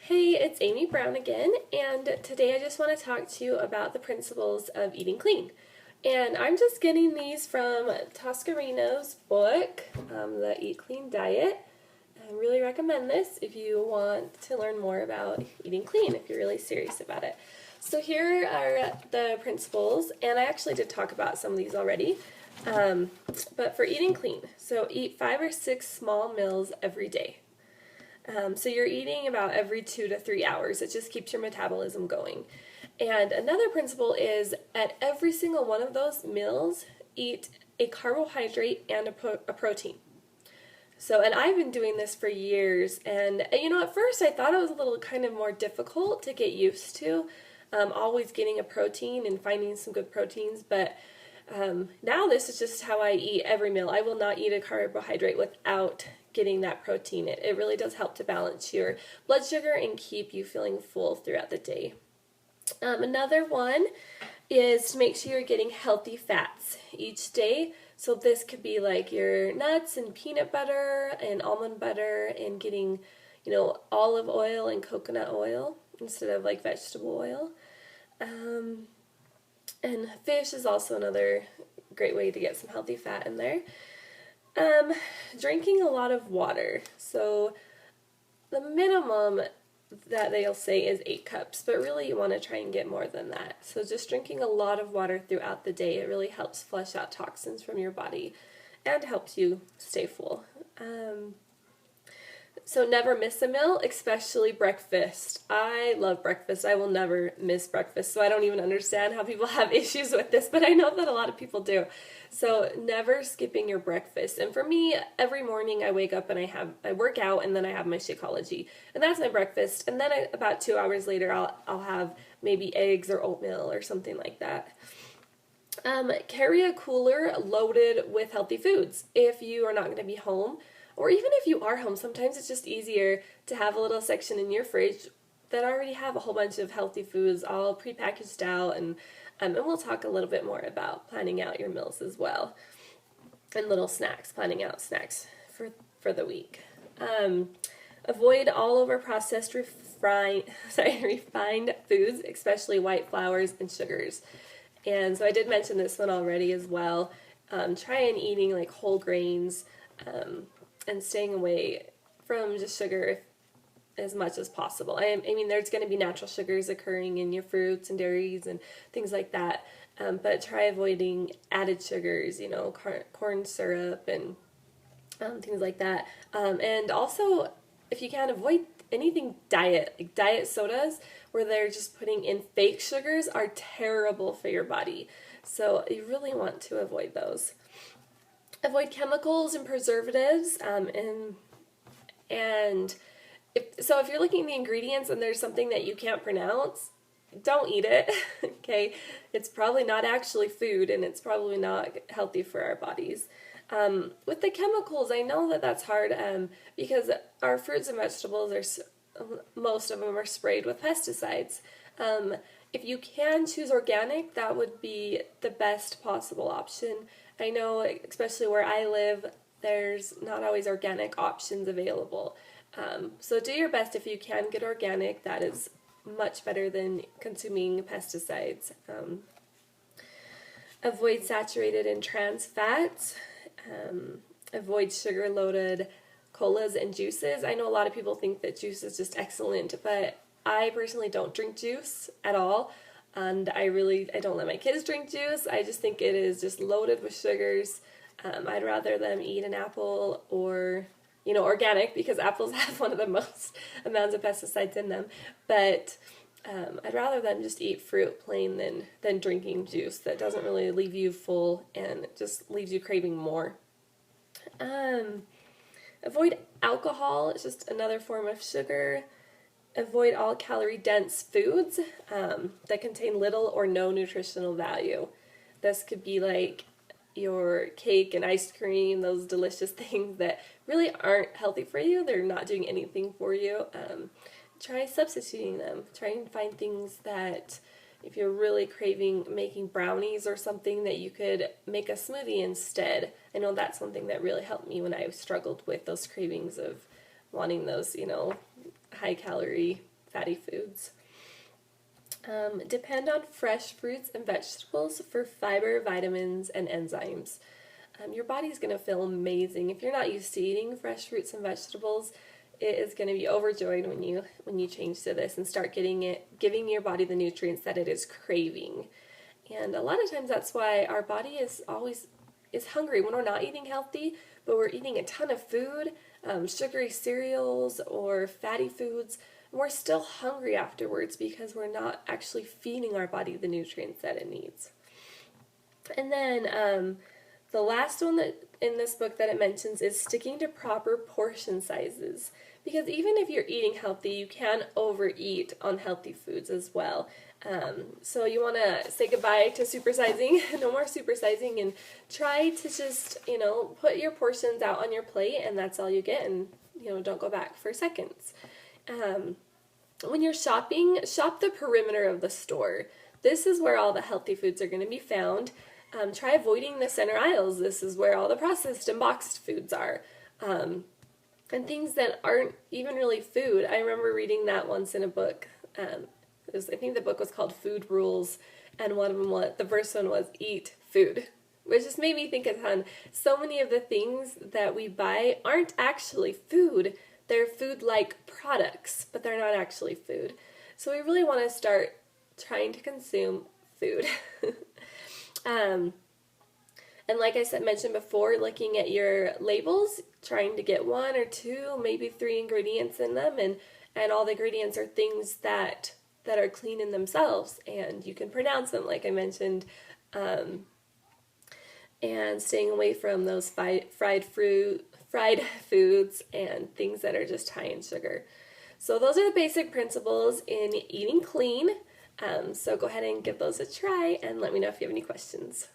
Hey, it's Amy Brown again, and today I just want to talk to you about the principles of eating clean. And I'm just getting these from Tosca Reno's book, The Eat Clean Diet. I really recommend this if you want to learn more about eating clean, if you're really serious about it. So here are the principles, and I actually did talk about some of these already. But for eating clean, so eat 5 or 6 small meals every day. So you're eating about every 2 to 3 hours. It just keeps your metabolism going. And another principle is at every single one of those meals, eat a carbohydrate and a protein. So, and I've been doing this for years, and at first I thought it was a little kind of more difficult to get used to, always getting a protein and finding some good proteins, but now this is just how I eat every meal. I will not eat a carbohydrate without getting that protein. It really does help to balance your blood sugar and keep you feeling full throughout the day. Another one is to make sure you're getting healthy fats each day. So this could be like your nuts and peanut butter and almond butter and getting, olive oil and coconut oil instead of like vegetable oil. And fish is also another great way to get some healthy fat in there. Drinking a lot of water. So the minimum that they'll say is 8 cups, but really you want to try and get more than that. So just drinking a lot of water throughout the day, it really helps flush out toxins from your body and helps you stay full. So never miss a meal, especially breakfast. I love breakfast. I will never miss breakfast, so I don't even understand how people have issues with this, but I know that a lot of people do. So never skipping your breakfast. And for me, every morning I wake up and I work out and then I have my Shakeology. And that's my breakfast. And then about 2 hours later, I'll have maybe eggs or oatmeal or something like that. Carry a cooler loaded with healthy foods if you are not going to be home. Or even if you are home, sometimes it's just easier to have a little section in your fridge that already have a whole bunch of healthy foods all prepackaged out, and we'll talk a little bit more about planning out your meals as well, and little snacks, planning out snacks for the week. Avoid all over processed refined foods, especially white flours and sugars. And so I did mention this one already as well. Try and eating like whole grains, and staying away from just sugar as much as possible. I mean, there's going to be natural sugars occurring in your fruits and dairies and things like that, but try avoiding added sugars, corn syrup and things like that. And also, if you can, avoid anything diet, like diet sodas, where they're just putting in fake sugars, are terrible for your body. So you really want to avoid those. Avoid chemicals and preservatives, and if you're looking at the ingredients and there's something that you can't pronounce, don't eat it. Okay, it's probably not actually food, and it's probably not healthy for our bodies. With the chemicals, I know that that's hard because our fruits and vegetables most of them are sprayed with pesticides. If you can choose organic, that would be the best possible option. I know, especially where I live, there's not always organic options available. So do your best if you can get organic. That is much better than consuming pesticides. Avoid saturated and trans fats. Avoid sugar-loaded colas and juices. I know a lot of people think that juice is just excellent, but I personally don't drink juice at all. And I don't let my kids drink juice. I just think it is just loaded with sugars. I'd rather them eat an apple or, organic, because apples have one of the most amounts of pesticides in them. But I'd rather them just eat fruit plain than drinking juice that doesn't really leave you full and just leaves you craving more. Avoid alcohol. It's just another form of sugar. Avoid all calorie-dense foods that contain little or no nutritional value. This could be like your cake and ice cream, those delicious things that really aren't healthy for you. They're not doing anything for you. Try substituting them. Try and find things that, if you're really craving making brownies or something, that you could make a smoothie instead. I know that's something that really helped me when I struggled with those cravings of wanting those, high calorie fatty foods. Depend on fresh fruits and vegetables for fiber, vitamins, and enzymes. Your body's going to feel amazing. If you're not used to eating fresh fruits and vegetables, it is going to be overjoyed when you change to this and start giving your body the nutrients that it is craving. And a lot of times that's why our body is hungry when we're not eating healthy, but we're eating a ton of food, sugary cereals or fatty foods. We're still hungry afterwards because we're not actually feeding our body the nutrients that it needs. And then the last one that in this book that it mentions is sticking to proper portion sizes. Because even if you're eating healthy, you can overeat on healthy foods as well. So you want to say goodbye to supersizing, no more supersizing, and try to just, put your portions out on your plate and that's all you get, and, don't go back for seconds. When you're shopping, shop the perimeter of the store. This is where all the healthy foods are going to be found. Try avoiding the center aisles. This is where all the processed and boxed foods are. And things that aren't even really food. I remember reading that once in a book. I think the book was called Food Rules, and one of them the first one was Eat Food, which just made me think a ton. So many of the things that we buy aren't actually food. They're food-like products, but they're not actually food. So we really want to start trying to consume food. And like I mentioned before, looking at your labels, trying to get 1 or 2, maybe 3 ingredients in them, and all the ingredients are things that are clean in themselves, and you can pronounce them, like I mentioned, and staying away from those fried foods and things that are just high in sugar. So those are the basic principles in eating clean. So go ahead and give those a try and let me know if you have any questions.